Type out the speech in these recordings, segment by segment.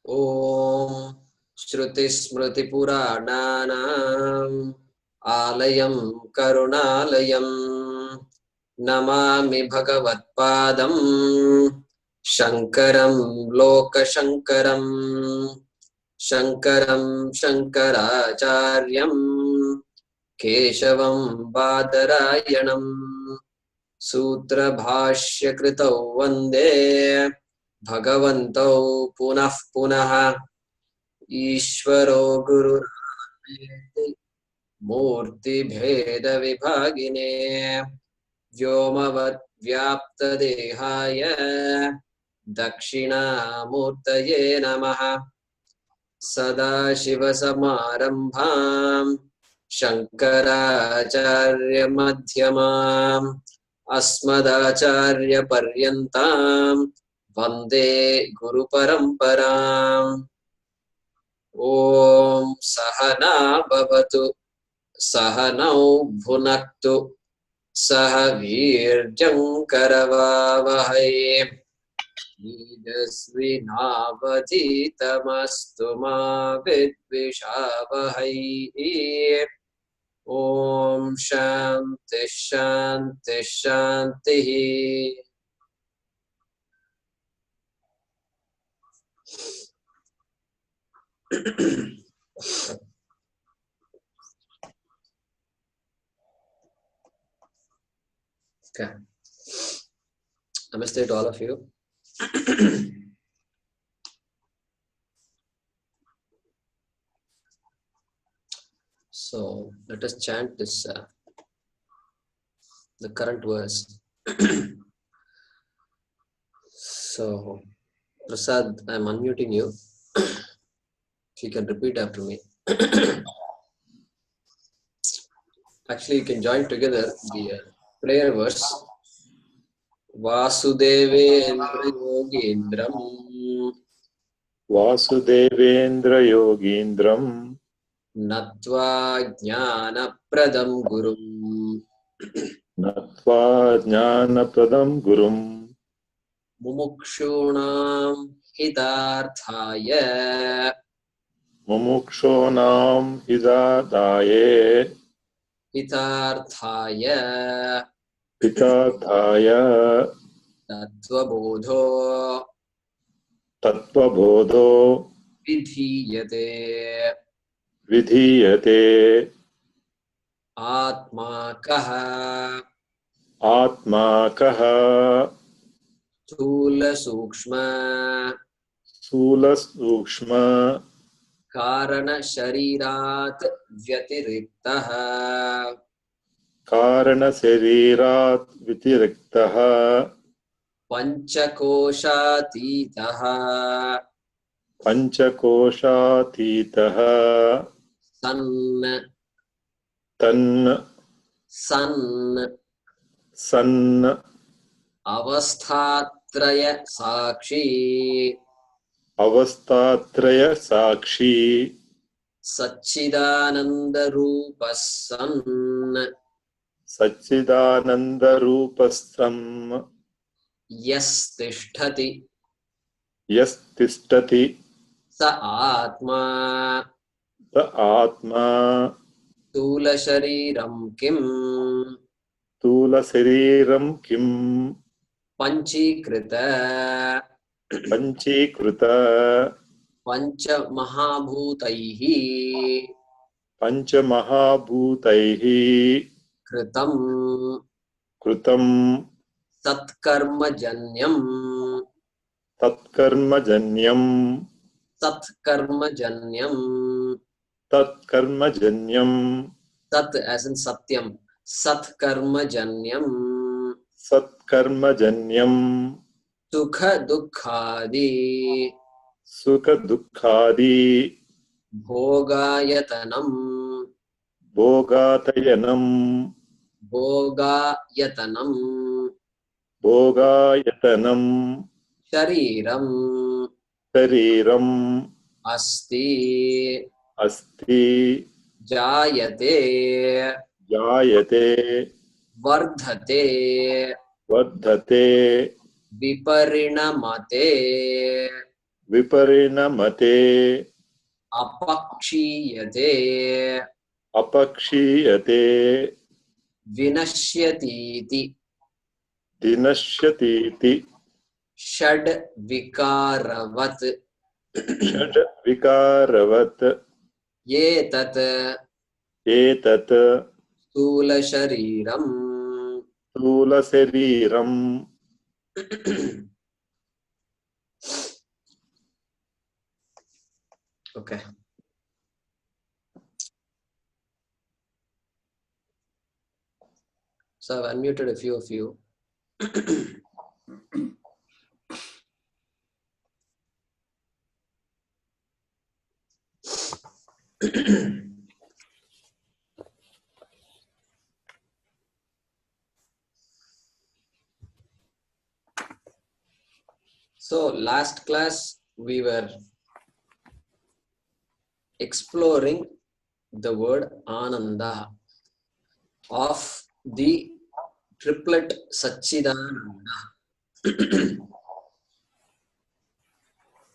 Om Shruti Smriti Purananam Alayam Karunalayam Namami Bhagavatpadam Shankaram Lokashankaram Shankaram Shankaracharyam Keshavam Badarayanam Sutra Bhashya Kritau Vande Bhagavantau Punah Punah Ishvaro Gururati Murti Bheda Vibhagine Vyomavat Vyapta Dehaya Dakshina Murtaye Namaha Sada Shiva Samarambham Shankaracharya Madhyamam Asmadacharya Paryantam Vande Guru Paramparam. Om Sahana Bhavatu Sahanau Bhunaktu Sahavirjam Karavavahai Nidasvinavaditamastu ma vidvishavahai. Om Shanti Shanti Shanti. Okay. Namaste to all of you. So let us chant this, the current verse. So, Prasad, I am unmuting you. If you can repeat after me. Actually, you can join together the prayer verse. Vasudevendra Yogindram Vasudevendra Yogindram Natva Jnana Pradam Gurum Natva Jnana Pradam Gurum Mumukshunam Hitarthaya Mumukshonam Hidadaye Hitarthaya Hitadhaya Tattvabodho Tattvabodho Vidhiyate Vidhiyate Atma Kaha Atma Kaha Thula Sukshma Sula Sukshma Karana Sharirat Vyatiriktaha Karana Serirat Vitiriktaha Panchakoshatitaha Panchakoshatitaha San Avasthatraya Sakshi Avastatraya Sakshi Satchidananda Rupasan Satchidananda Rupasam Yastisthati Yastishtati Sa Atma Sa Atma Tula Shariram Kim Tula Sariram Kim Panchikrita Panchikruta Pancha Mahabhutaihi Pancha Mahabhutaihi Kritam Krutam Satkarmajanyam Tatkarmajanyam Satkarmajanyam Tatkarmajanyam Sat as in Satyam Satkarmajanyam Satkarmajanyam Sukha Dukkhadi Sukha Dukkhadi Bhogayatanam Bhogatayanam Bhogayatanam Bhogayatanam Shariram Shariram Asti Asti. Jayate. Jayate. Vardhate. Vardhate. Viparinamate. Viparinamate. Apakshiyate. Apakshiyate. Vinashyatiti. Dinashyatiti. Shad vikaravat. Shad vikaravat. Yetat Etat. stula shariram. Stula Sariram. Okay. So I've unmuted a few of you. So last class we were exploring the word Ananda of the triplet Satchidananda.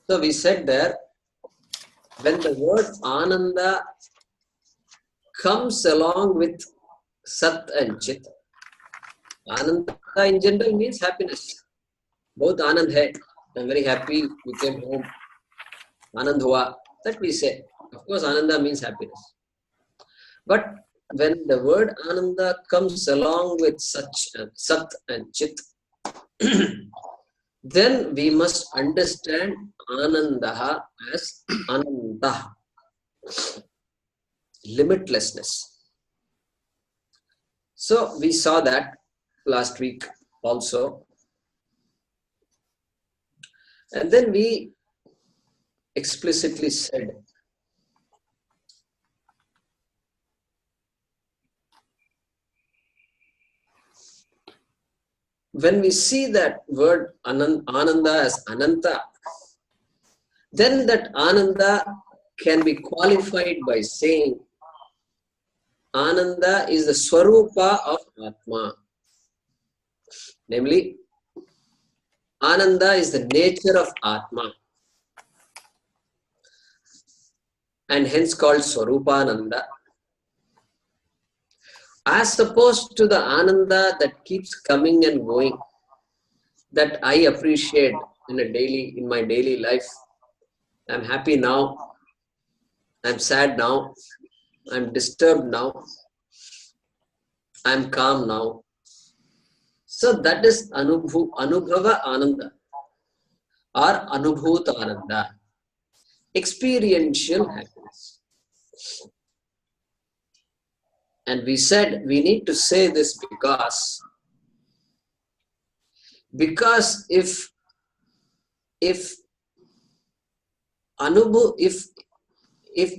So we said there, when the word Ananda comes along with Sat and Chit, Ananda in general means happiness. Both Anand hai. I'm very happy we came home. Anand hua. That we say. Of course, Ananda means happiness. But when the word Ananda comes along with such Sat and Chit, then we must understand Ananda as Ananta, limitlessness. So we saw that last week also. And then we explicitly said when we see that word Ananda as Ananta, then that Ananda can be qualified by saying Ananda is the Swarupa of Atma. Namely, Ananda is the nature of Atma and hence called Swarupananda. As opposed to the Ananda that keeps coming and going, that I appreciate in my daily life. I'm happy now, I'm sad now, I'm disturbed now, I'm calm now. So that is Anubhava Ananda or Anubhuta Ananda, experiential happiness. And we said we need to say this because if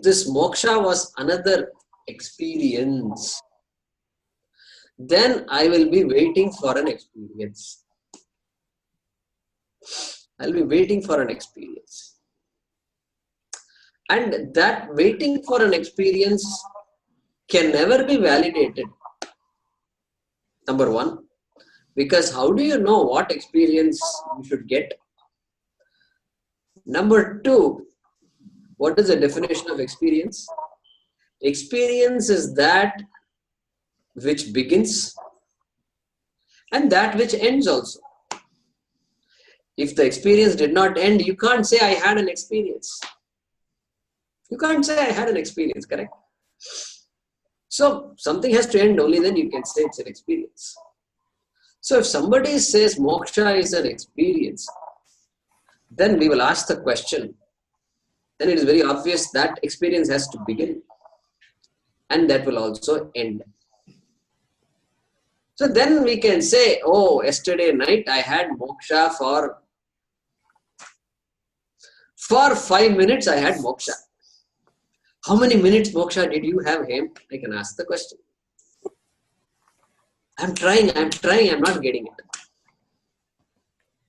this moksha was another experience, then I will be waiting for an experience. I'll be waiting for an experience. And that waiting for an experience can never be validated. Number one, because how do you know what experience you should get? Number two, what is the definition of experience? Experience is that which begins and that which ends also. If the experience did not end, you can't say I had an experience. You can't say I had an experience, correct? So something has to end, only then you can say it's an experience. So if somebody says moksha is an experience, then we will ask the question, then it is very obvious that experience has to begin and that will also end. So then we can say, oh, yesterday night I had moksha for 5 minutes I had moksha. How many minutes moksha did you have, Hem? I can ask the question. I'm trying, I'm not getting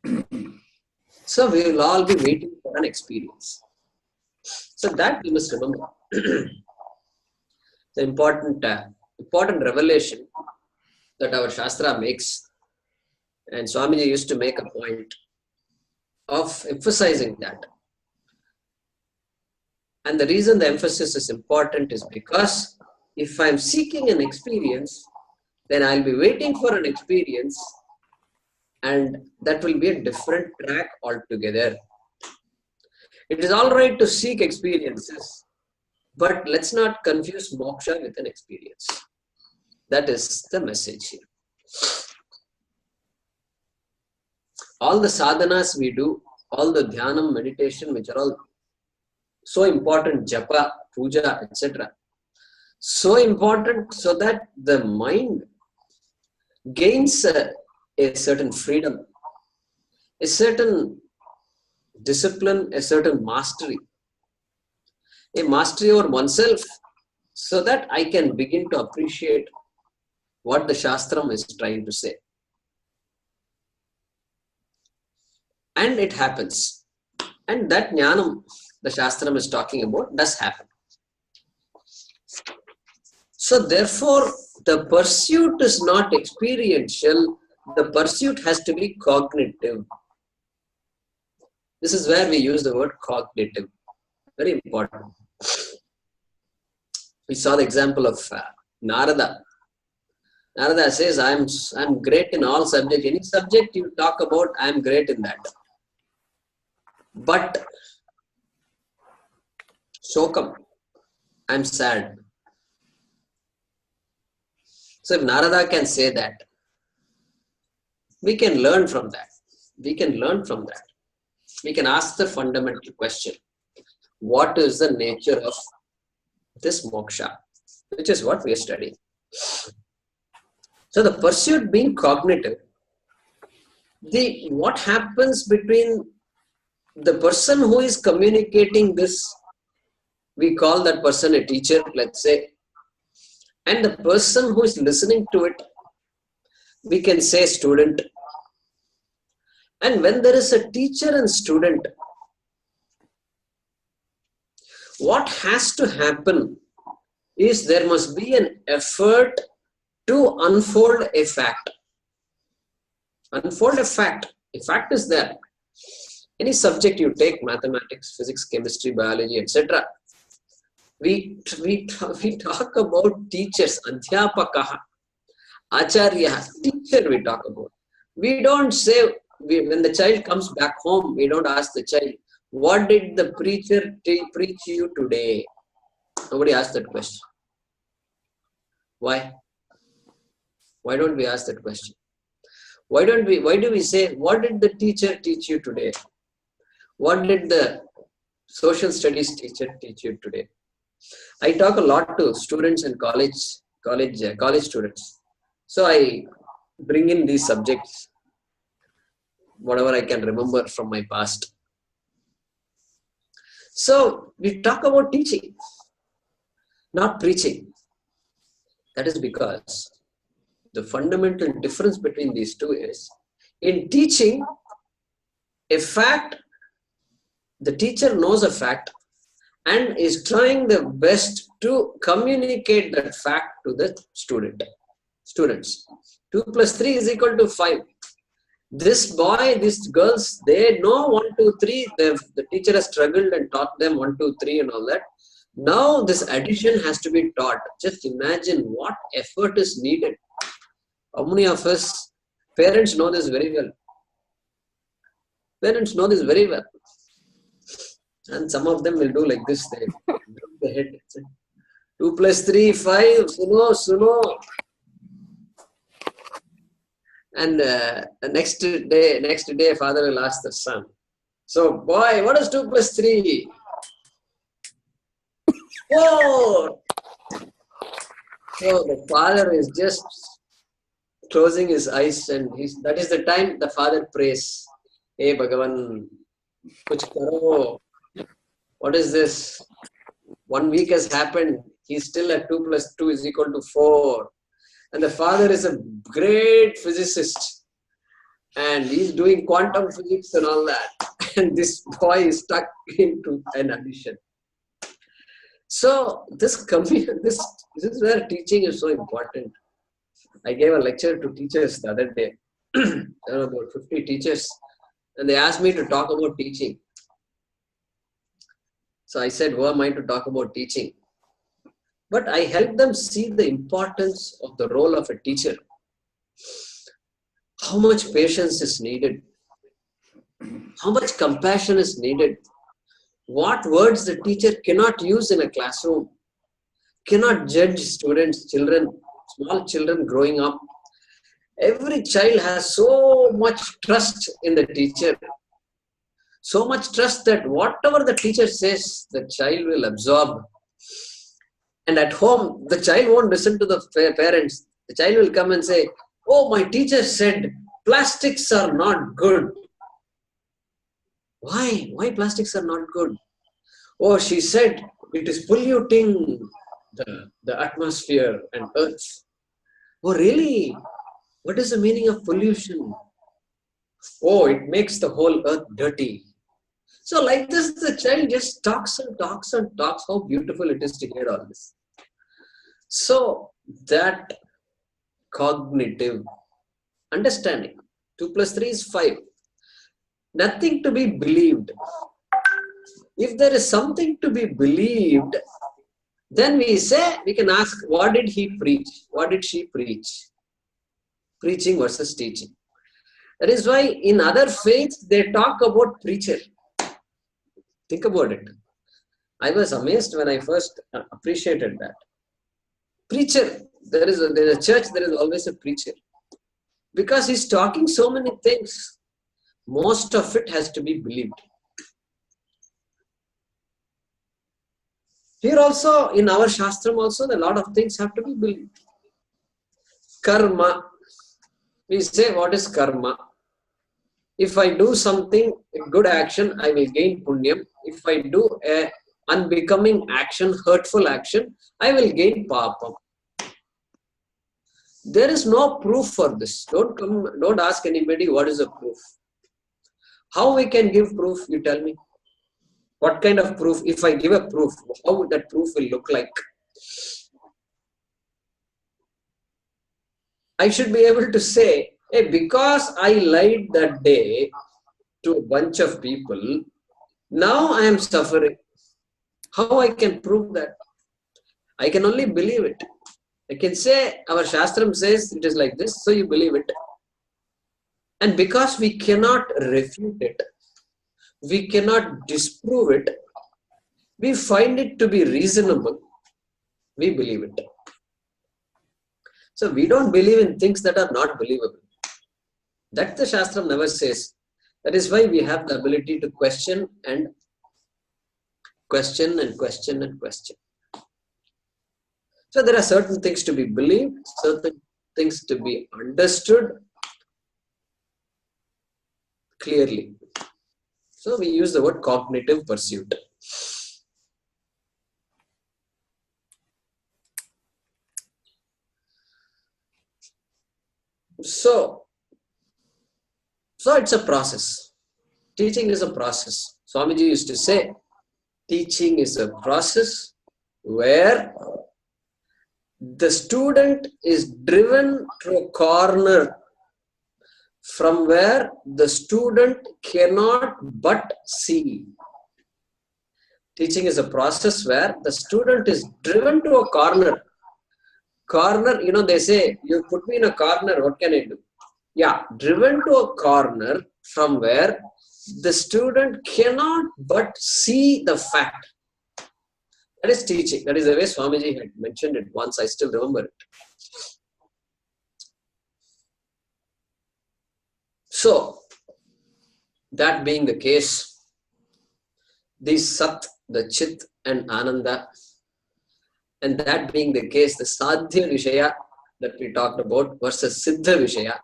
it. So we will all be waiting for an experience. So that we must remember. The important revelation that our Shastra makes, and Swamiji used to make a point of emphasizing that. And the reason the emphasis is important is because if I'm seeking an experience, then I'll be waiting for an experience, and that will be a different track altogether. It is all right to seek experiences, but let's not confuse moksha with an experience. That is the message here. All the sadhanas we do, all the dhyanam, meditation, which are all so important, japa, puja, etc. So important so that the mind gains a certain freedom, a certain discipline, a certain mastery, a mastery over oneself, so that I can begin to appreciate what the Shastram is trying to say. And it happens. And that jnanam the Shastram is talking about does happen. So therefore, the pursuit is not experiential, the pursuit has to be cognitive. This is where we use the word cognitive. Very important. We saw the example of Narada. Narada says, I'm great in all subjects. Any subject you talk about, I'm great in that. But Shokam, I'm sad. So if Narada can say that, we can learn from that. We can learn from that. We can ask the fundamental question. What is the nature of this moksha? Which is what we are studying. So the pursuit being cognitive, what happens between the person who is communicating this, we call that person a teacher, let's say, and the person who is listening to it, we can say student. And when there is a teacher and student, what has to happen is there must be an effort to unfold a fact. Unfold a fact. A fact is there. Any subject you take, mathematics, physics, chemistry, biology, etc. We talk about teachers, adhyapakaha, acharya, teacher we talk about. We don't say, when the child comes back home, we don't ask the child, what did the preacher preach you today? Nobody asks that question. Why? Why don't we ask that question? Why do we say, what did the teacher teach you today? What did the social studies teacher teach you today? I talk a lot to students and college students. So I bring in these subjects, whatever I can remember from my past. So we talk about teaching, not preaching. That is because the fundamental difference between these two is, in teaching, a fact, the teacher knows a fact and is trying the best to communicate that fact to the students. 2 plus 3 is equal to 5. This boy, these girls, they know 1, 2, 3. The teacher has struggled and taught them 1, 2, 3 and all that. Now this addition has to be taught. Just imagine what effort is needed. How many of us, parents know this very well. Parents know this very well. And some of them will do like this. They drop the head. 2 plus 3, 5. Suno. And the next day, father will ask the son. So, boy, what is 2 plus 3? 4. So the father is just closing his eyes, and that is the time the father prays. Hey Bhagavan, kuch karo. What is this? 1 week has happened. He's still at 2 plus 2 is equal to 4. And the father is a great physicist. And he's doing quantum physics and all that. And this boy is stuck into an addition. So this is where teaching is so important. I gave a lecture to teachers the other day. There were about 50 teachers, and they asked me to talk about teaching. So I said, who am I to talk about teaching? But I helped them see the importance of the role of a teacher. How much patience is needed. How much compassion is needed. What words the teacher cannot use in a classroom. Cannot judge students, children, small children growing up. Every child has so much trust in the teacher. So much trust that whatever the teacher says, the child will absorb. And at home, the child won't listen to the parents. The child will come and say, oh, my teacher said plastics are not good. Why? Why plastics are not good? Oh, she said it is polluting the atmosphere and earth. Oh, really? What is the meaning of pollution? Oh, it makes the whole earth dirty. So like this, the child just talks and talks and talks. How beautiful it is to hear all this. So that cognitive understanding, 2 plus 3 is 5. Nothing to be believed. If there is something to be believed, then we can ask, what did he preach? What did she preach? Preaching versus teaching. That is why in other faiths, they talk about preacher. Think about it. I was amazed when I first appreciated that. Preacher, there is a church, there is always a preacher. Because he's talking so many things. Most of it has to be believed. Here also, in our Shastram also, a lot of things have to be believed. Karma. We say, what is karma? If I do something, a good action, I will gain punyam. If I do a unbecoming action, hurtful action, I will gain papam. There is no proof for this. Don't ask anybody what is the proof. How we can give proof, you tell me. What kind of proof? If I give a proof, how that proof will look like? I should be able to say, hey, because I lied that day to a bunch of people, now I am suffering. How I can prove that? I can only believe it. I can say, our Shastram says it is like this, so you believe it. And because we cannot refute it, we cannot disprove it, we find it to be reasonable, we believe it. So we don't believe in things that are not believable. That the Shastram never says. That is why we have the ability to question and question and question and question. So there are certain things to be believed, certain things to be understood clearly. So we use the word cognitive pursuit. So it's a process. Teaching is a process. Swamiji used to say, teaching is a process where the student is driven to a corner from where the student cannot but see. Teaching is a process where the student is driven to a corner. Corner, they say, you put me in a corner, what can I do? Yeah, driven to a corner from where the student cannot but see the fact. That is teaching. That is the way Swamiji had mentioned it once. I still remember it. So, that being the case, the Sat, the Chit and Ananda, and that being the case, the Sadhya Vishaya that we talked about versus Siddha Vishaya.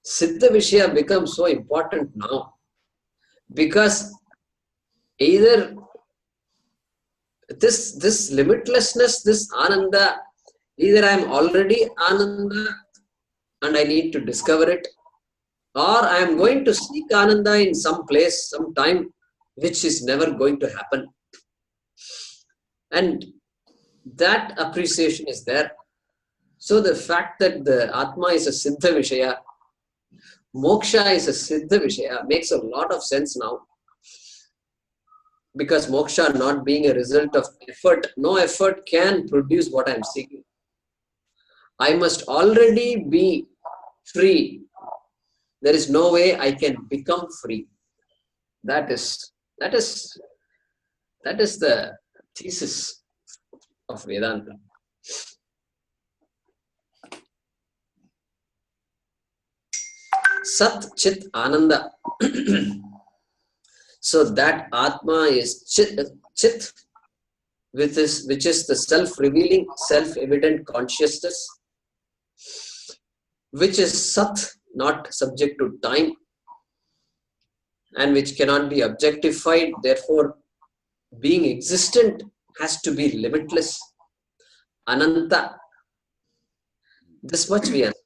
Siddha Vishaya becomes so important now because either this limitlessness, this Ananda, either I am already Ananda and I need to discover it, or I am going to seek Ananda in some place, some time, which is never going to happen. And that appreciation is there. So the fact that the Atma is a Siddha Vishaya, Moksha is a Siddha Vishaya makes a lot of sense now. Because moksha not being a result of effort, no effort can produce what I am seeking. I must already be free. There is no way I can become free. That is the thesis of Vedanta. Sat Chit Ananda. So that Atma is Chit, which is the self-revealing, self-evident consciousness, which is Sat, not subject to time, and which cannot be objectified. Therefore, being existent has to be limitless. Ananta. This much we understand.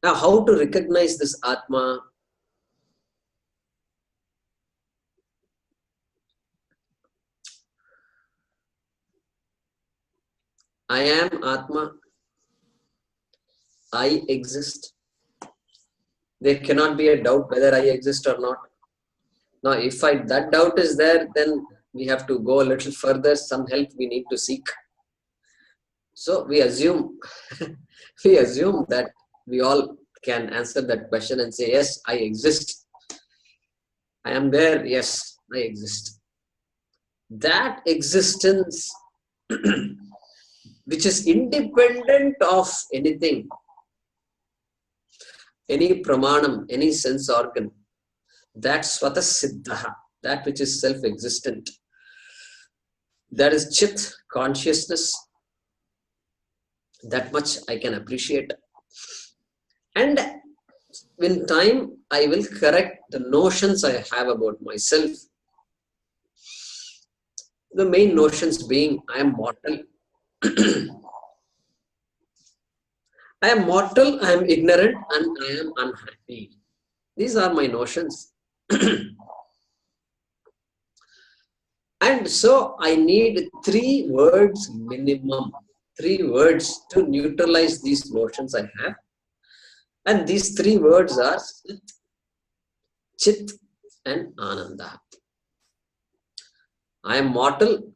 Now, how to recognize this Atma? I am Atma. I exist. There cannot be a doubt whether I exist or not. Now, if that doubt is there, then we have to go a little further. Some help we need to seek. So we assume, that we all can answer that question and say, yes, I exist. I am there. Yes, I exist. That existence, which is independent of anything, any pramanam, any sense organ, that's Svata Siddha, that which is self-existent. That is Chit, consciousness. That much I can appreciate. And in time, I will correct the notions I have about myself. The main notions being, I am mortal. I am mortal, I am ignorant, and I am unhappy. These are my notions. And so I need 3 words minimum. 3 words to neutralize these notions I have. And these 3 words are Sat, Chit, and Ananda. I am mortal.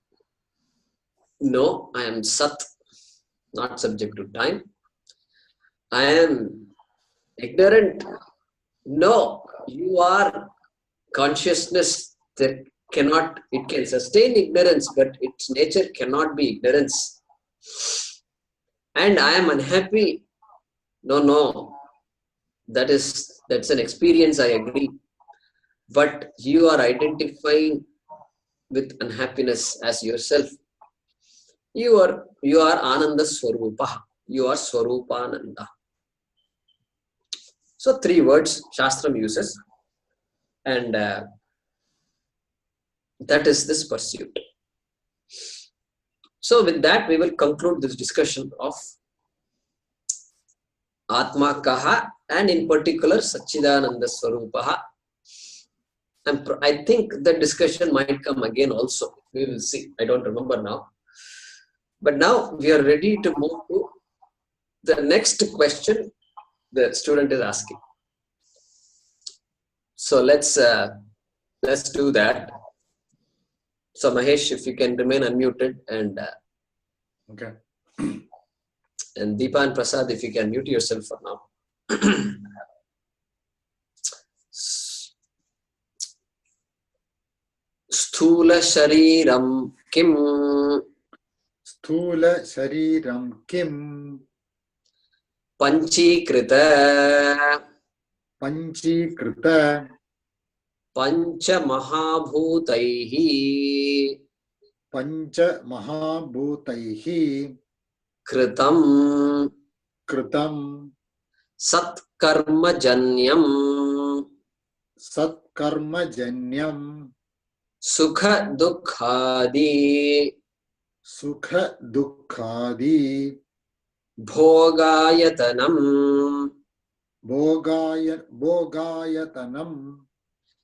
No, I am Sat, not subject to time. I am ignorant. No, you are consciousness that it can sustain ignorance, but its nature cannot be ignorance. And I am unhappy. No, that's an experience, I agree. But you are identifying with unhappiness as yourself. You are Ananda Swarupa. You are Swarupananda. So 3 words Shastram uses, and that is this pursuit. So with that, we will conclude this discussion of Atma Kaha, and in particular Satchidananda Swarupaha. And I think the discussion might come again also. We will see. I don't remember now. But now we are ready to move to the next question the student is asking. So let's do that. So Mahesh, if you can remain unmuted, and okay. And Deepa and Prasad, if you can mute yourself for now. Sthula Shariram Kim. Sthula Shariram Kim. Panchikrita. Panchikrita. Pancha Mahabhutaihi. Pancha Mahabhutaihi. Kritam. Kritam. Satkarmajanyam. Satkarmajanyam. Sukha Dukkhadi. Sukha Dukkhadi. Bhogayatanam. Bhogayatanam.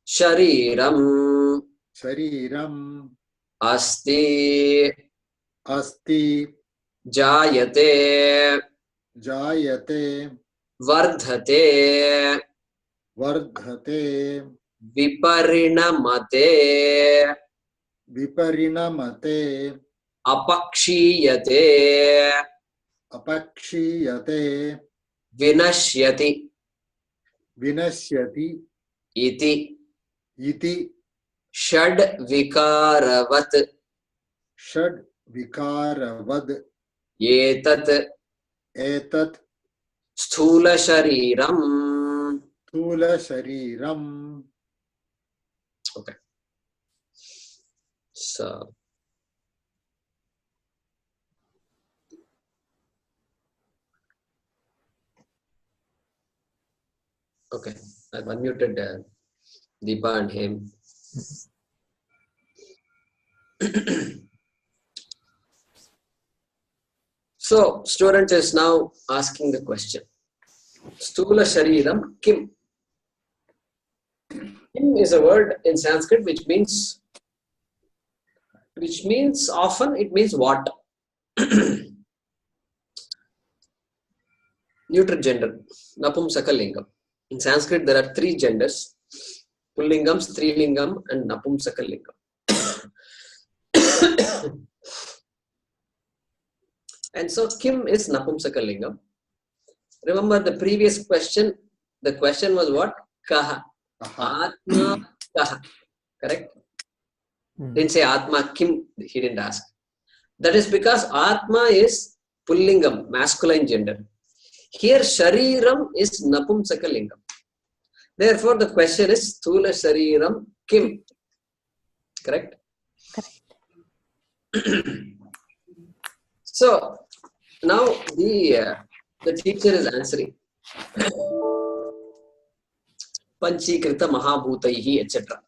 Shariram. Shariram. Asti. Asti. Jayate. Jayate. Vardhate. Vardhate. Viparinamate. Viparinamate. Apakshiyate. Apakshiyate. Vinashyati. Vinashyati. Iti. Iti. Shad vikaravat. Shad vikaravad. Etat. Etat. Sthula shariram. Thula shariram. Okay. So, okay. I've unmuted Deepa and him. So, student is now asking the question. Stula Shariram Kim. Kim is a word in Sanskrit which means often it means what? Neutral gender, Napumsakalingam. In Sanskrit there are three genders: Pullingam, Strilingam and Napumsakalingam. And so Kim is Napumsakalingam. Remember the previous question, the question was what? Kaha. Atma Kaha. Correct? Didn't say Atma Kim, he didn't ask. That is because Atma is Pullingam, masculine gender. Here Shariram is Napumsakalingam. Therefore the question is Sthula Shariram Kim. Correct? Correct. So now the teacher is answering. Panchikrita Mahabhutaihi, etc.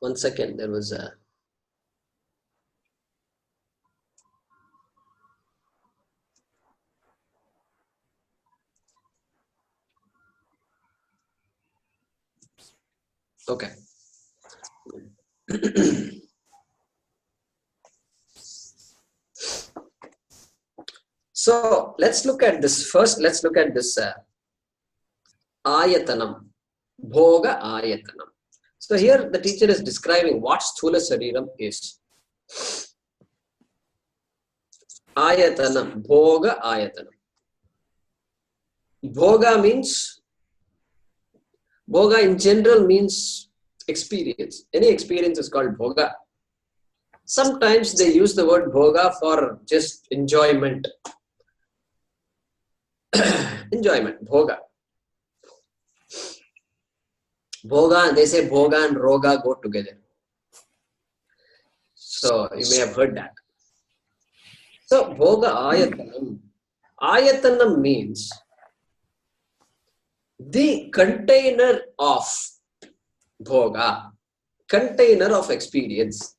One second, there was a okay. So let's look at this first. Let's look at this ayatanam, bhoga ayatanam. So here the teacher is describing what sthula shariram is. Ayatanam, bhoga ayatanam. Bhoga means, bhoga in general means experience. Any experience is called bhoga. Sometimes they use the word bhoga for just enjoyment. Enjoyment, bhoga. Bhoga, they say bhoga and roga go together. So you may have heard that. So bhoga ayatanam. Ayatanam means the container of bhoga, container of experience.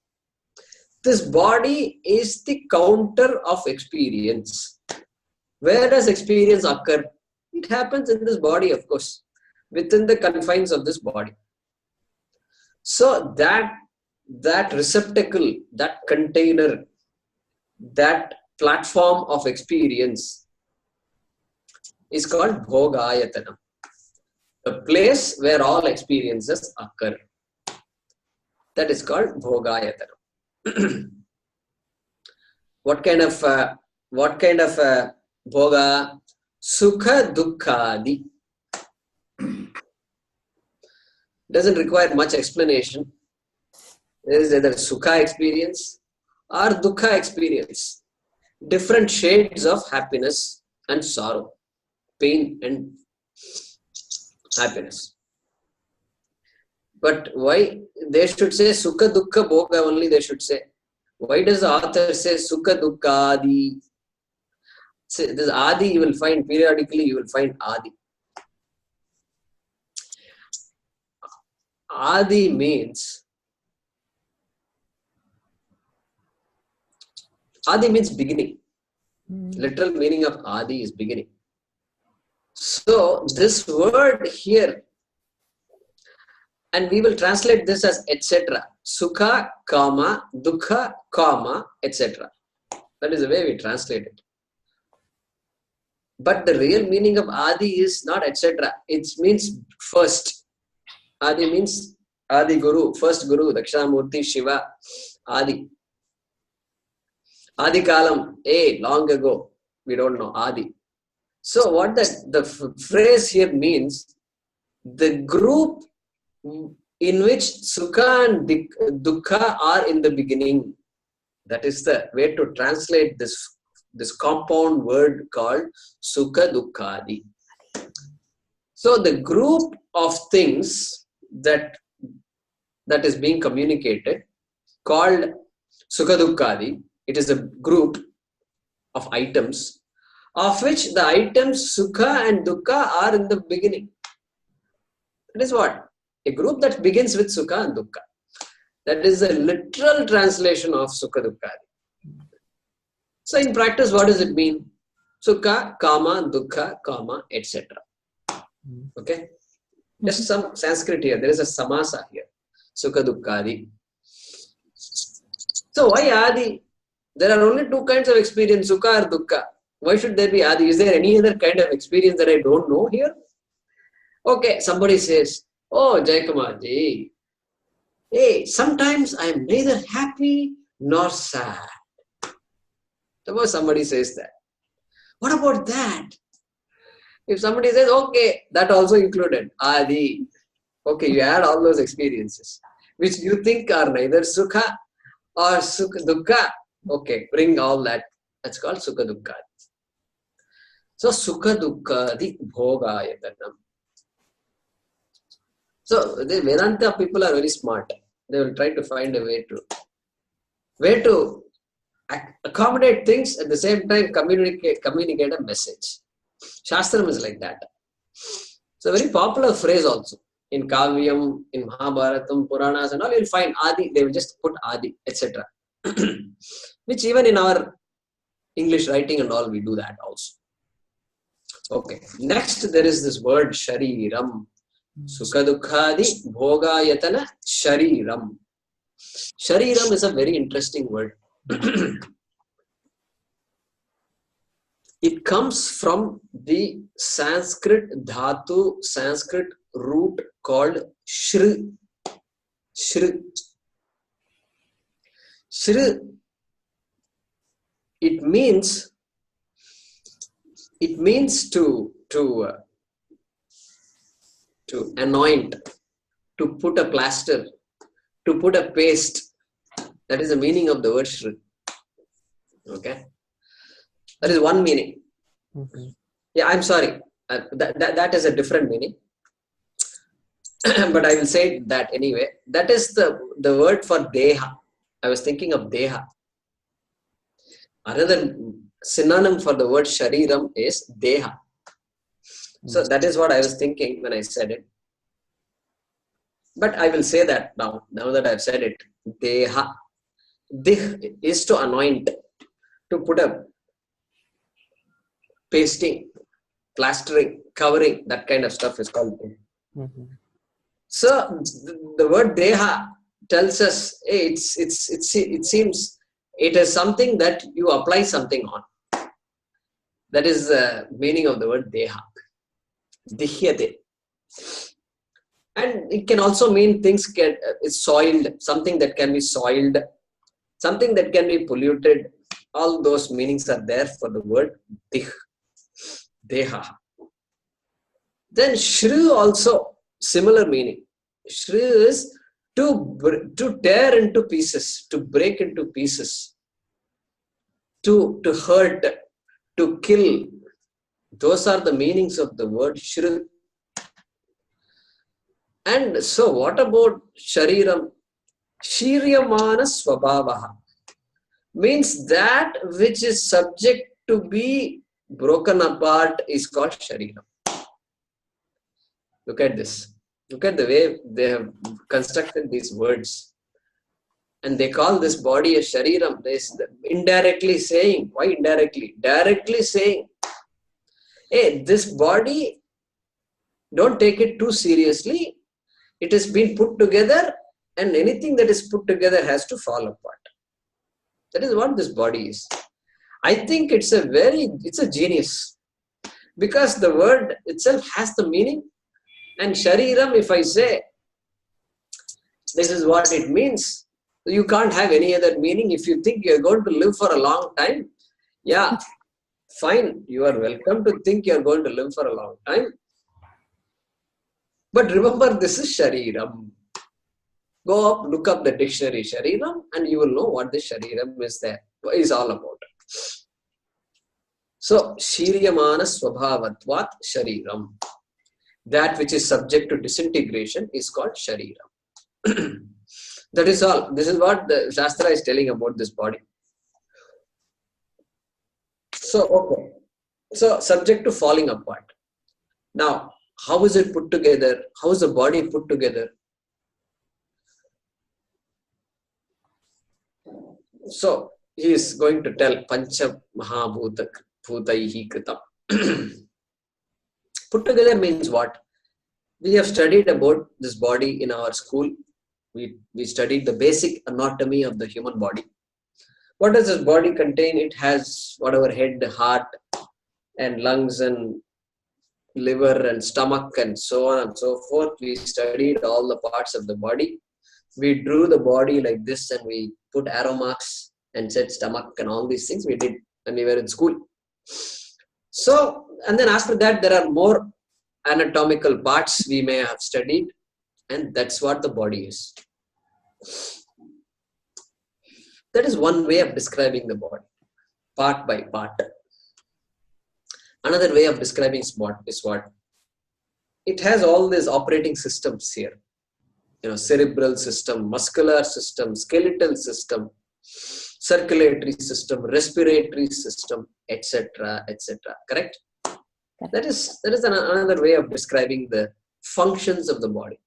This body is the counter of experience. Where does experience occur? It happens in this body, of course, within the confines of this body. So that receptacle, that container, that platform of experience is called bhogayatanam. The place where all experiences occur. That is called bhogayatanam. What kind of bhoga? Sukha dukkhadi. Doesn't require much explanation. There is either sukha experience or dukkha experience. Different shades of happiness and sorrow, pain and happiness. But why they should say sukha dukkha bhoga only? They should say. Why does the author say sukha dukkha adi? This adi you will find periodically. You will find adi. Adi means beginning. Literal meaning of Adi is beginning. So this word here, and we will translate this as etc. Sukha, kama, dukha, kama, etc. That is the way we translate it. But the real meaning of Adi is not etc. It means first. Adi means Adi Guru, first Guru, Dakshinamurti, Shiva, Adi. Adi Kalam, long ago. We don't know, Adi. So what the phrase here means, the group in which Sukha and Dukkha are in the beginning. That is the way to translate this compound word called Sukha Dukkhadi. So the group of things that is being communicated called Sukha Dukkhadi. It is a group of items of which the items Sukha and Dukkha are in the beginning. That is what? A group that begins with Sukha and Dukkha. That is a literal translation of Sukha Dukkhadi. So in practice, what does it mean? Sukha, Kama, Dukkha, Kama, etc. Okay? Just some Sanskrit here. There is a samasa here. Sukha Dukkhadi. So why Adi? There are only two kinds of experience, Sukha or Dukkha. Why should there be Adi? Is there any other kind of experience that I don't know here? Okay, somebody says, oh, Jayakamarji, hey, sometimes I am neither happy nor sad. Suppose somebody says that. What about that? If somebody says, okay, that also included Adi. Okay, you add all those experiences, which you think are neither Sukha or Dukkha. Okay, bring all that. That's called Sukha Dukkha. So Sukha Dukkha di Bhogayatanam. So the Vedanta people are very smart. They will try to find a way to accommodate things at the same time communicate a message. Shastram is like that. It's a very popular phrase also. In Kavyam, in Mahabharatam, Puranas and all, you'll find Adi. They will just put Adi, etc. Which even in our English writing and all, we do that also. Okay. Next, there is this word Shariram. Sukha Dukkhadi Bhogayatana Shariram. Shariram is a very interesting word. It comes from the Sanskrit dhatu, Sanskrit root called Shri. Shri. Shri. It means to anoint, to put a plaster, to put a paste. That is the meaning of the word Shri. Okay. That is one meaning. Yeah, I'm sorry. That is a different meaning. But I will say that anyway. That is the word for Deha. I was thinking of Deha. Another synonym for the word Shariram is Deha. So that is what I was thinking when I said it. But I will say that now that I've said it. Deha. Dih is to anoint, to put a pasting, plastering, covering, that kind of stuff is called. So the word Deha tells us, hey, it seems it is something that you apply something on. That is the meaning of the word Deha. Dihyate. And it can also mean things is soiled, something that can be soiled, something that can be polluted. All those meanings are there for the word Dih. Deha. Then Shri also, similar meaning. Shri is to tear into pieces, to break into pieces, to hurt, to kill. Those are the meanings of the word Shri. And so what about Shariram? Shiryamana Swabhavaha means that which is subject to be broken apart is called Shariram. Look at this. Look at the way they have constructed these words. And they call this body a shariram. They indirectly saying, why indirectly? Directly saying, hey, this body, don't take it too seriously. It has been put together, and anything that is put together has to fall apart. That is what this body is. I think it's a genius, because the word itself has the meaning. And shariram, if I say this is what it means, you can't have any other meaning. If you think you're going to live for a long time, yeah, fine, you are welcome to think you're going to live for a long time. But remember, this is shariram. Go up, look up the dictionary shariram, and you will know what the shariram is all about. So, shiryamana swabhavatvat shariram. That which is subject to disintegration is called shariram. That is all. This is what the Shastra is telling about this body. So, okay. So, subject to falling apart. Now, how is it put together? How is the body put together? So, he is going to tell Pancha Mahabhuta Bhutaihi Kritam. Put together means what? We have studied about this body in our school. We studied the basic anatomy of the human body. What does this body contain? It has whatever head, heart, and lungs, and liver, and stomach, and so on and so forth. We studied all the parts of the body. We drew the body like this, and we put arrow marks and said stomach and all these things we did when we were in school. So, and then after that, there are more anatomical parts we may have studied, and that's what the body is. That is one way of describing the body, part by part. Another way of describing spot is what? It has all these operating systems here. Cerebral system, muscular system, skeletal system, circulatory system, respiratory system, etc., etc. Correct? That is another way of describing the functions of the body.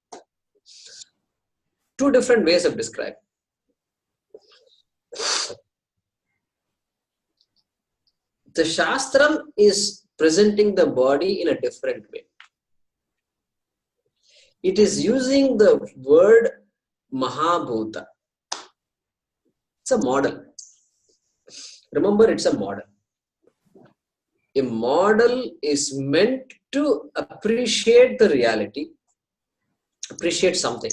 Two different ways of describing. The Shastram is presenting the body in a different way. It is using the word Mahabhuta. It's a model. Remember, it's a model. A model is meant to appreciate the reality, appreciate something.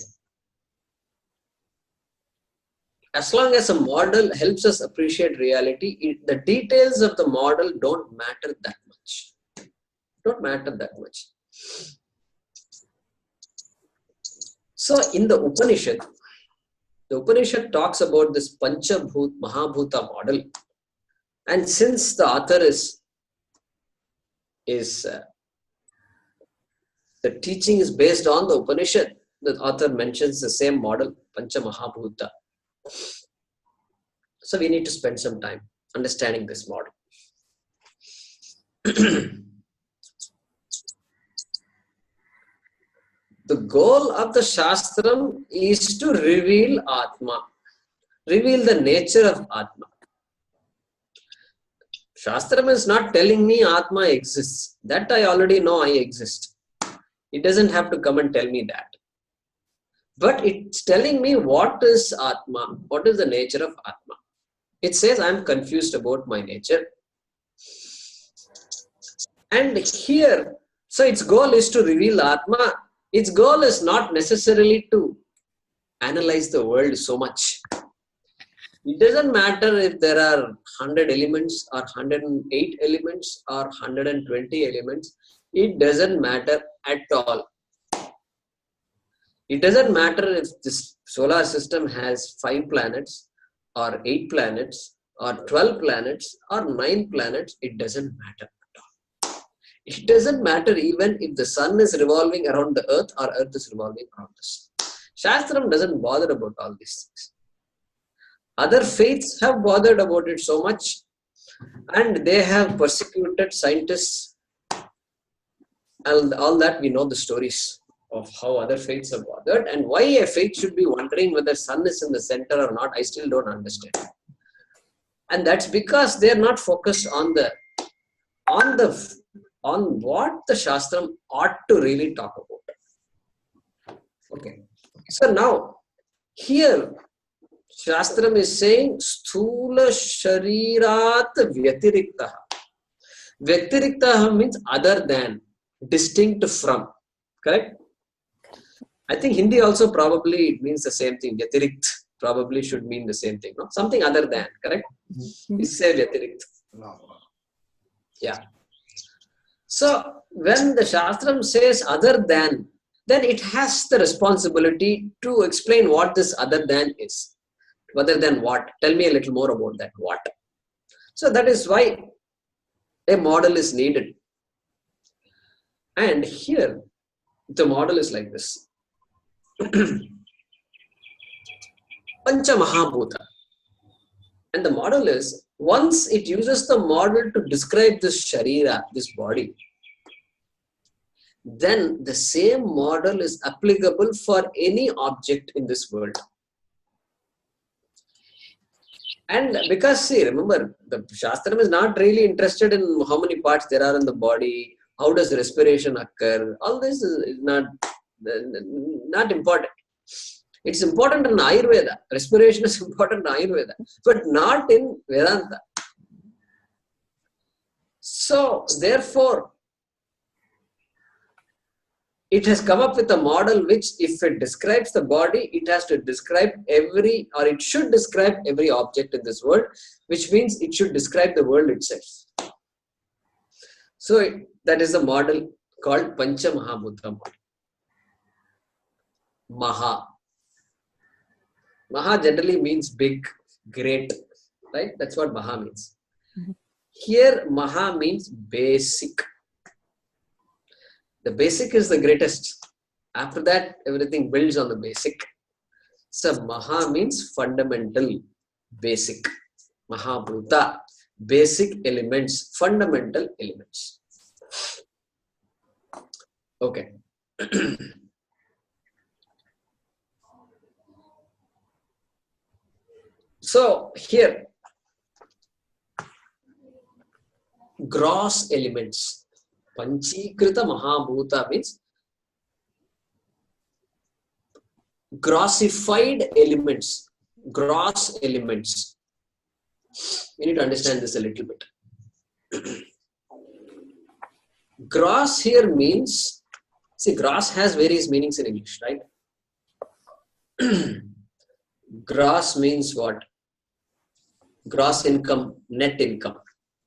As long as a model helps us appreciate reality, the details of the model don't matter that much. Don't matter that much. So in the Upanishad talks about this Panchabhut Mahabhuta model. And since the author the teaching is based on the Upanishad, the author mentions the same model, Pancha Mahabhuta. So we need to spend some time understanding this model. The goal of the Shastram is to reveal Atma, reveal the nature of Atma. Shastram is not telling me Atma exists. That I already know I exist. It doesn't have to come and tell me that. But it's telling me what is Atma, what is the nature of Atma. It says I am confused about my nature. And here, so its goal is to reveal Atma. Its goal is not necessarily to analyze the world so much. It doesn't matter if there are 100 elements or 108 elements or 120 elements. It doesn't matter at all. It doesn't matter if this solar system has 5 planets or 8 planets or 12 planets or 9 planets. It doesn't matter at all. It doesn't matter even if the sun is revolving around the earth or earth is revolving around the sun. Shastram doesn't bother about all these things. Other faiths have bothered about it so much, and they have persecuted scientists. All that we know the stories. of how other faiths are bothered, and why a faith should be wondering whether sun is in the center or not, I still don't understand. And that's because they're not focused on what the Shastram ought to really talk about. Okay. So now, here, Shastram is saying, Sthula Sharirat Vyatiriktaha. Vyatiriktaha means other than, distinct from. Correct? I think Hindi also probably means the same thing. Vyatirikt probably should mean the same thing. No? Something other than. Correct? We say Vyatirikt. Yeah. So, when the Shastram says other than, then it has the responsibility to explain what this other than is. Other than what? Tell me a little more about that. What? So that is why a model is needed. And here, the model is like this. Pancha Mahabhuta. And the model is, once it uses the model to describe this Sharira, this body, then the same model is applicable for any object in this world. And because, see, remember, the Shastram is not really interested in how many parts there are in the body, how does respiration occur. All this is not important. It's important in Ayurveda. Respiration is important in Ayurveda, but not in Vedanta. So, therefore, it has come up with a model which, if it describes the body, it has to describe it should describe every object in this world, which means it should describe the world itself. So, that is the model called Pancha Mahabhuta model. Maha. Maha generally means big, great, right? That's what Maha means. Here, Maha means basic. The basic is the greatest. After that, everything builds on the basic. So, Maha means fundamental, basic. Mahabhuta, basic elements, fundamental elements. Okay. So, here, gross elements. Panchikrita Mahabhuta means grossified elements, gross elements. We need to understand this a little bit. Gross here means, see, gross has various meanings in English, right? Gross means what? Gross income, net income.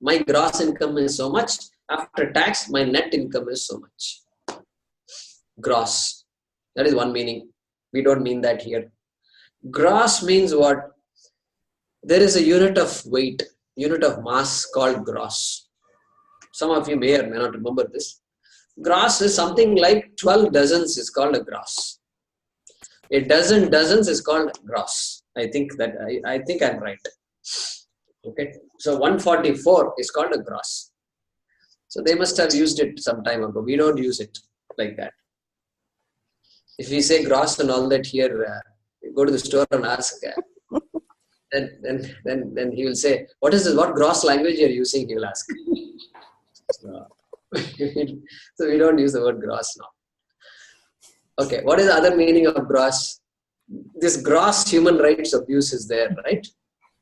My gross income is so much. After tax, my net income is so much. Gross. That is one meaning. We don't mean that here. Gross means what? There is a unit of weight, unit of mass called gross. Some of you may or may not remember this. Gross is something like 12 dozens is called a gross. A dozen dozens is called gross. I think I'm right. Okay. So 144 is called a gross. So they must have used it some time ago. We don't use it like that. If we say gross and all that here, go to the store and ask. Then he will say, "What is this? What gross language you are using?" He will ask. So we don't use the word gross now. Okay, what is the other meaning of gross? This gross human rights abuse is there, right?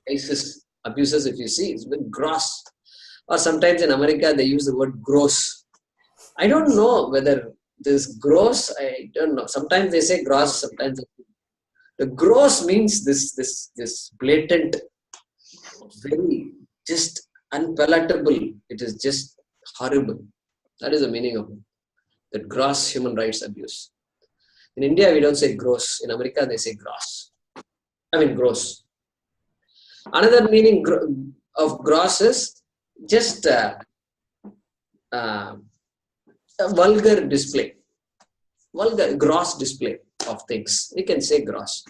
Cases, abuses, if you see, it's been gross. Or sometimes in America, they use the word gross. I don't know whether this gross, I don't know. Sometimes they say gross, sometimes the gross means this blatant, very just unpalatable. It is just horrible. That is the meaning of that gross human rights abuse. In India, we don't say gross. In America, they say gross. Gross. Another meaning of gross is just a vulgar display, gross display of things. We can say gross.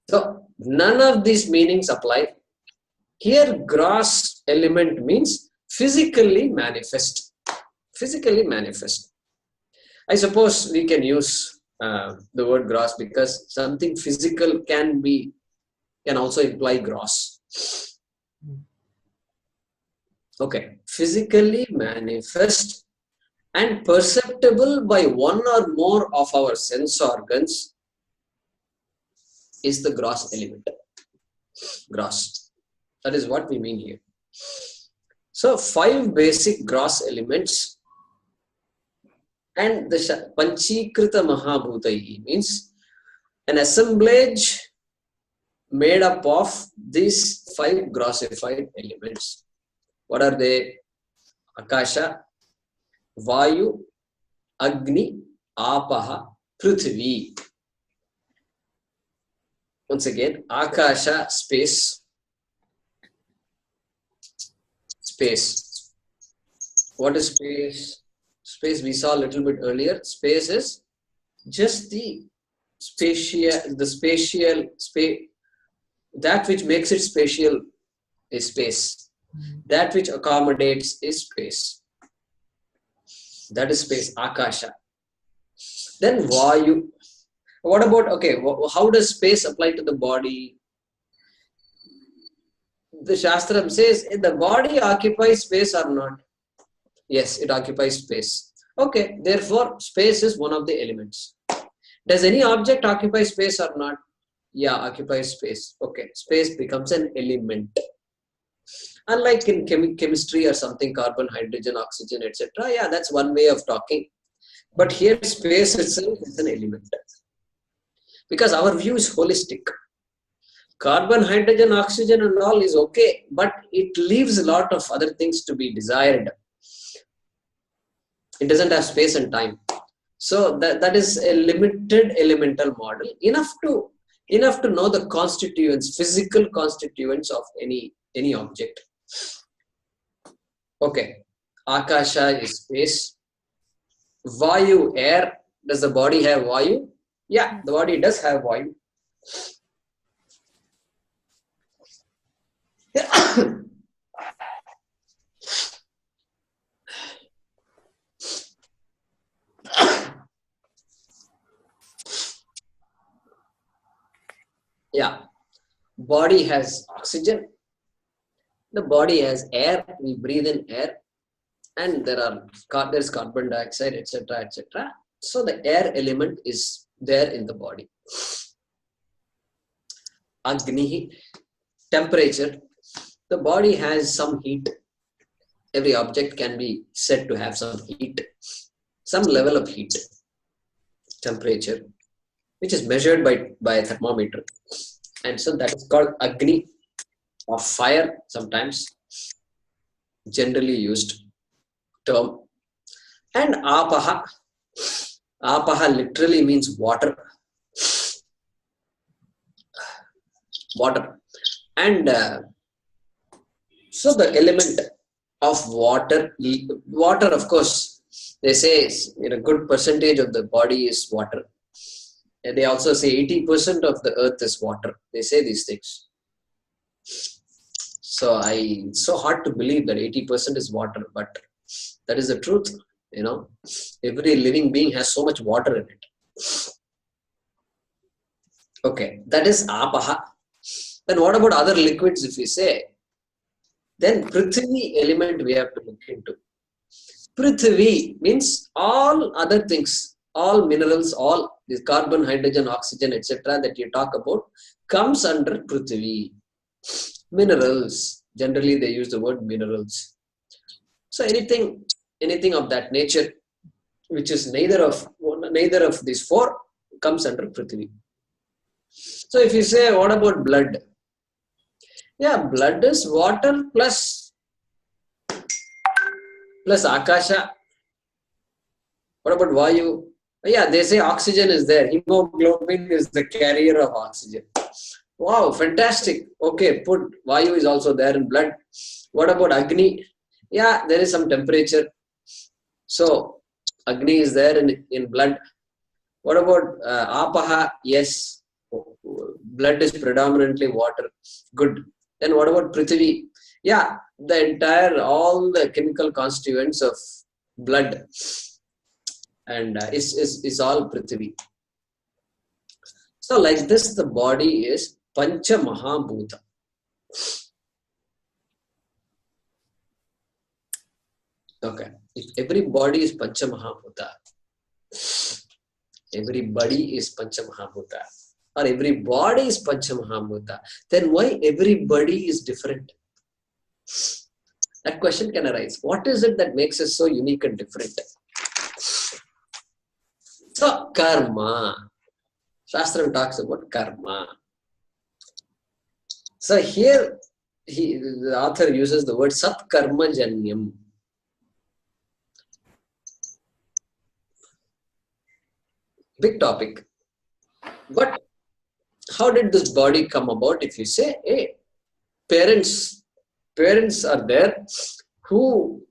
So, none of these meanings apply. Here, gross element means physically manifest. Physically manifest. I suppose we can use the word gross because something physical can also imply gross. Okay, physically manifest and perceptible by one or more of our sense organs is the gross element. Gross. That is what we mean here. So 5 basic gross elements, and the Panchikrita Mahabhutai means an assemblage made up of these 5 grossified elements. What are they? Akasha, Vayu, Agni, Apaha, Prithvi. Once again, Akasha, space. Space. What is space? Space we saw a little bit earlier. Space is just the spatial space. That which makes it spatial is space. That which accommodates is space. That is space, Akasha. Then Vayu. What about, okay, how does space apply to the body? The Shastram says, the body occupies space or not? Yes, it occupies space. Okay, therefore, space is one of the elements. Does any object occupy space or not? Yeah, occupies space. Okay, space becomes an element. Unlike in chemistry or something, carbon, hydrogen, oxygen, etc. Yeah, that's one way of talking. But here, space itself is an element. Because our view is holistic. Carbon, hydrogen, oxygen and all is okay, but it leaves a lot of other things to be desired. It doesn't have space and time. So that is a limited elemental model, enough to know the constituents, physical constituents of any object. Okay, Akasha is space. Vayu, air. Does the body have Vayu? Yeah, the body does have Vayu. Yeah, body has oxygen. The body has air. We breathe in air, and there's carbon dioxide, etc., etc. So the air element is there in the body. Agni, temperature. The body has some heat. Every object can be said to have some heat, some level of heat, temperature, which is measured by a thermometer. And so that is called Agni, or fire, sometimes generally used term. And Apaha. Apaha literally means water. Water. And so the element of water, of course, they say a good percentage of the body is water. And they also say 80% of the earth is water. They say these things. So it's so hard to believe that 80% is water, but that is the truth. Every living being has so much water in it. Okay, that is Apaha. Then what about other liquids, if we say? Then Prithvi element we have to look into. Prithvi means all other things, all minerals, all this carbon, hydrogen, oxygen, etc. that you talk about comes under Prithvi. Minerals, generally they use the word minerals. So anything of that nature, which is neither of these 4, comes under Prithvi. So if you say, what about blood? Yeah, blood is water plus Akasha. What about Vayu? Yeah, they say oxygen is there. Hemoglobin is the carrier of oxygen. Wow, fantastic. Okay, put Vayu is also there in blood. What about Agni? Yeah, there is some temperature. So, Agni is there in blood. What about Apaha? Yes, blood is predominantly water. Good. Then what about Prithvi? Yeah, all the chemical constituents of blood and is all Prithvi. So like this, the body is Pancha Mahabhuta. Okay, if every body is Pancha Mahabhuta, everybody is Pancha Mahabhuta, or every body is Pancha Mahabhuta, then why everybody is different? That question can arise. What is it that makes us so unique and different? So, karma. Shastram talks about karma. So here, the author uses the word Sat Karma Janyam. Big topic. But how did this body come about? If you say, hey, parents are there who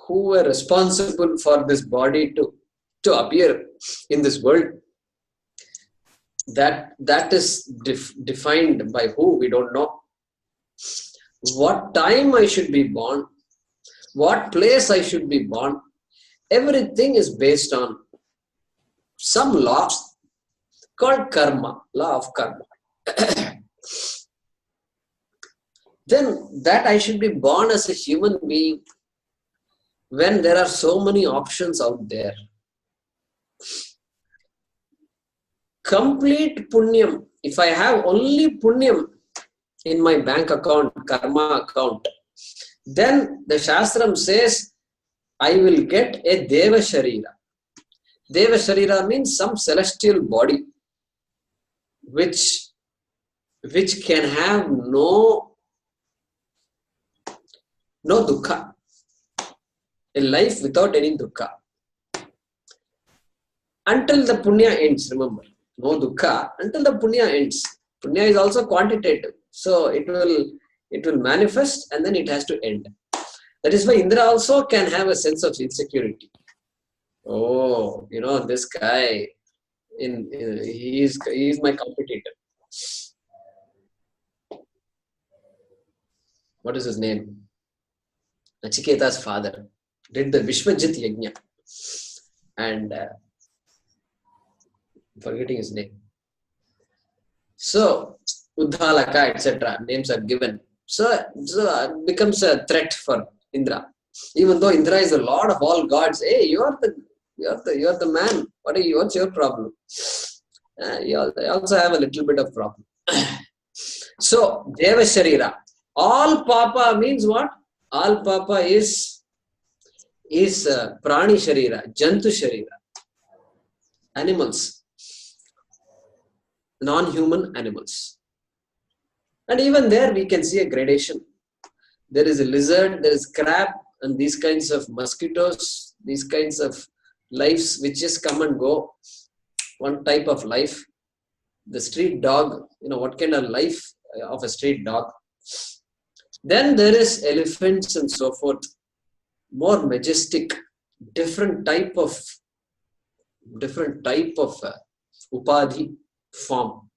were responsible for this body to appear in this world. That is defined by who? We don't know. What time I should be born, what place I should be born, everything is based on some law called karma, law of karma. Then that I should be born as a human being when there are so many options out there. Complete punyam. If I have only punyam in my bank account, karma account, then the Shastram says I will get a Deva Sharira. Deva Sharira means some celestial body which can have no dukkha. A life without any dukkha. Until the punya ends, remember. No dukkha until the punya ends. Punya is also quantitative. So it will manifest and then it has to end. That is why Indra also can have a sense of insecurity. Oh, this guy, he is my competitor. What is his name? Nachiketa's father did the Vishwajit Yajna. And forgetting his name. So, Uddhalaka, etc. names are given. So it becomes a threat for Indra. Even though Indra is the lord of all gods, hey, you're the man. What's your problem? You also have a little bit of problem. So, Deva Sharira. All Papa means what? All Papa is Prani Sharira, Jantu Sharira. Animals. Non-human animals. And even there we can see a gradation. There is a lizard, there is crab, and these kinds of mosquitoes, these kinds of lives which just come and go. One type of life. The street dog, what kind of life of a street dog. Then there is elephants and so forth. More majestic, different type of upadhi form.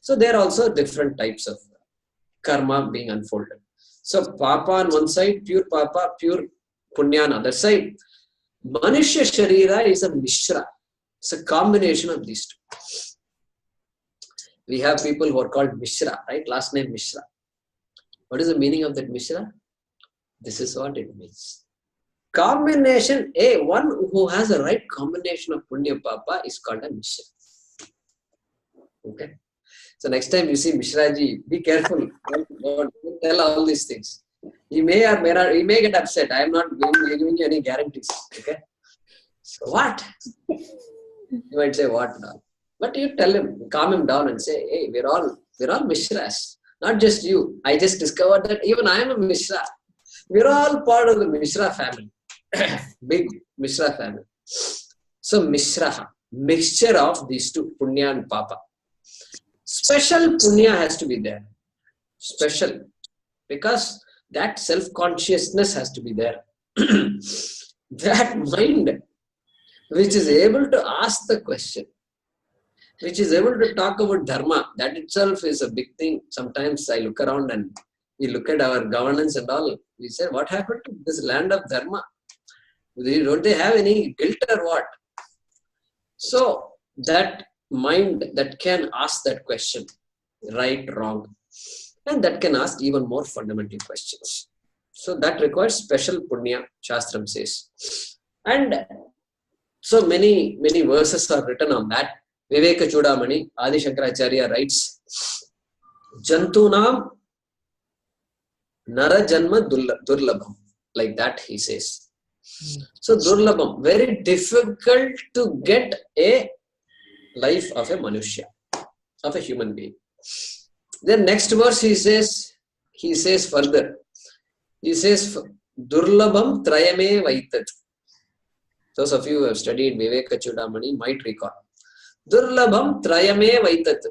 So there are also different types of karma being unfolded. So Papa on one side, pure Papa, pure Punya on the other side. Manushya Sharira is a Mishra. It's a combination of these two. We have people who are called Mishra, right? Last name Mishra. What is the meaning of that Mishra? This is what it means. Combination, one who has the right combination of Punya Papa is called a Mishra. Okay. So next time you see Mishraji, be careful. Don't tell all these things. He may get upset. I am not giving you any guarantees. Okay. So what? You might say what now? But you tell him, calm him down and say, hey, we're all Mishras. Not just you. I just discovered that even I am a Mishra. We're all part of the Mishra family. Big Mishra family. So Mishra, mixture of these two, Punya and Papa. Special Punya has to be there. Special. Because that self-consciousness has to be there. That mind which is able to ask the question, which is able to talk about dharma, that itself is a big thing. Sometimes I look around and we look at our governance and all. We say, what happened to this land of dharma? Don't they have any guilt or what? So that mind that can ask that question, right, wrong, and that can ask even more fundamental questions. So that requires special punya, Shastram says. And so many verses are written on that. Viveka Chudamani, Adi Shankaracharya writes, Jantunam Nara Janma Durlabham. Like that he says. So Durlabham, very difficult to get a life of a Manushya, of a human being. Then next verse he says further, he says, Durlabham Trayame Vaitat. Those of you who have studied Viveka Chudamani might recall. Durlabham Trayame Vaitat.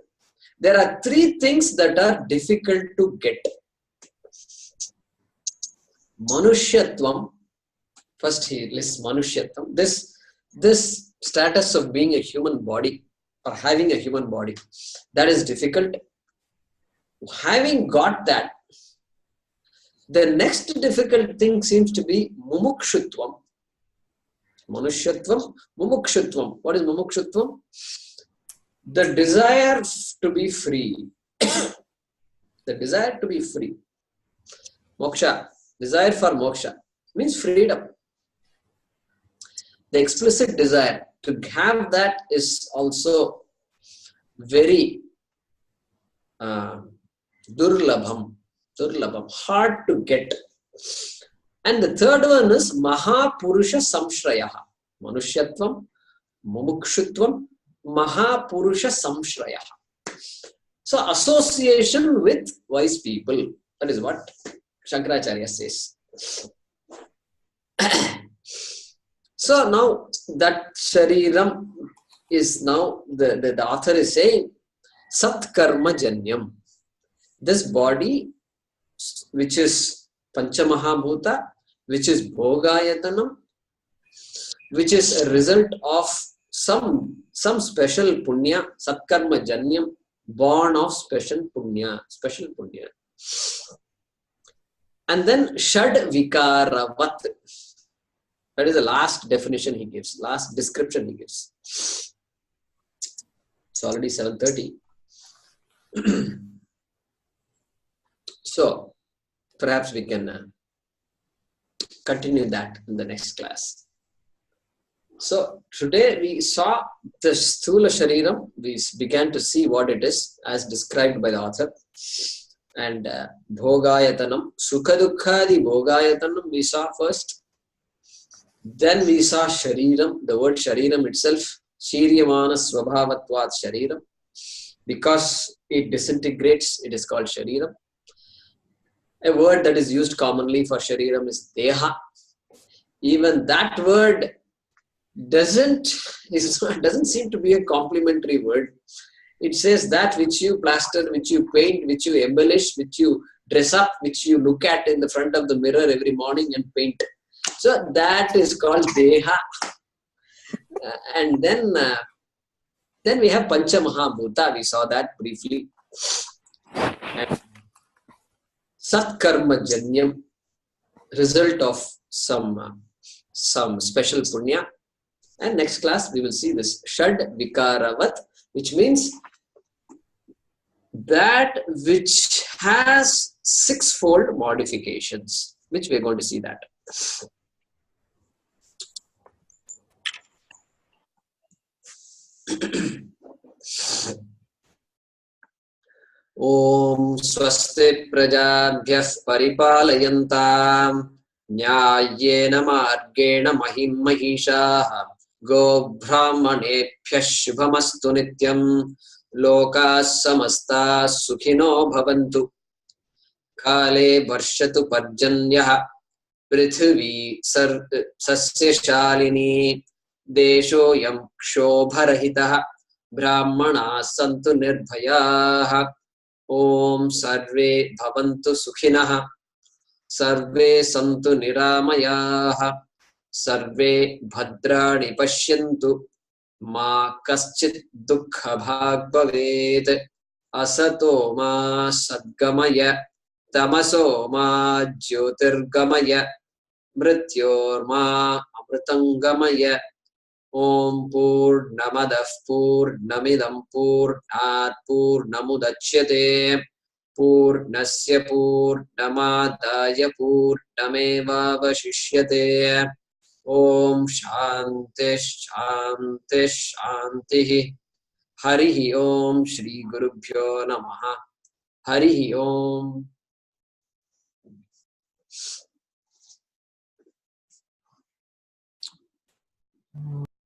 There are three things that are difficult to get. Manushyatvam. First he lists Manushyatvam. This status of being a human body or having a human body, that is difficult. Having got that, the next difficult thing seems to be Mumukshutvam. Manushyatvam, Mumukshutvam. What is Mumukshutvam? The desire to be free. The desire to be free. Moksha, desire for moksha means freedom. The explicit desire to have that is also very durlabham, hard to get. And the third one is Mahapurusha Samshrayaha. Manushyatvam, Mumukshutvam, Mahapurusha Samshrayaha. So association with wise people. That is what Shankaracharya says. So now that Shariram is now, the author is saying, Sat Karma Janyam. This body, which is Panchamahabhuta, which is Bhogayatanam, which is a result of some special punya, Satkarma Janyam, born of special punya. And then Shad Vikaravat. That is the last definition he gives, last description he gives. It's already 7:30. So perhaps we can continue that in the next class. So today we saw the Sthula Shariram. We began to see what it is as described by the author. And Bhogayatanam, Sukhadukhadi Bhogayatanam we saw first. Then we saw Shariram, the word Shariram itself, Shiryamana Swabhavatvat Shariram. Because it disintegrates, it is called Shariram. A word that is used commonly for Shariram is Deha. Even that word doesn't seem to be a complimentary word. It says that which you plaster, which you paint, which you embellish, which you dress up, which you look at in the front of the mirror every morning and paint. So that is called Deha. And then we have Pancha Mahabhuta. We saw that briefly. And Satkarma Janyam, result of some special punya. And next class we will see this Shad Vikaravat, which means that which has sixfold modifications, which we are going to see that. Om Swasti Prajabhyah Paripalayantam Nyayena Margena Mahim Mahishaha Go Brahmanebhyah Shubhamastu Nityam Lokas Samastas Sukhino Bhavantu Kale Varshatu Parjanyah Prithvi Sasya Shalini Desho Yam Kshobharahitah Brahmana Santu Nirbhayaha Om Sarve Bhavantu Sukhinah Sarve Santu Niramayaha Sarve Bhadrani Pashyantu Ma Kaschit Dukha Bhag Bhavet Asato Ma Sadgamaya Tamaso Ma Jyotirgamaya Mrityor Ma Amritangamaya Om Purnamadah Purnamidam Purnat Purnamudachyate Purnasya Purnamadaya Purnamevavashishyate. Om Shanti Shanti Shanti. Harihi Om Shri Gurubhyo Namaha. Harihi Om.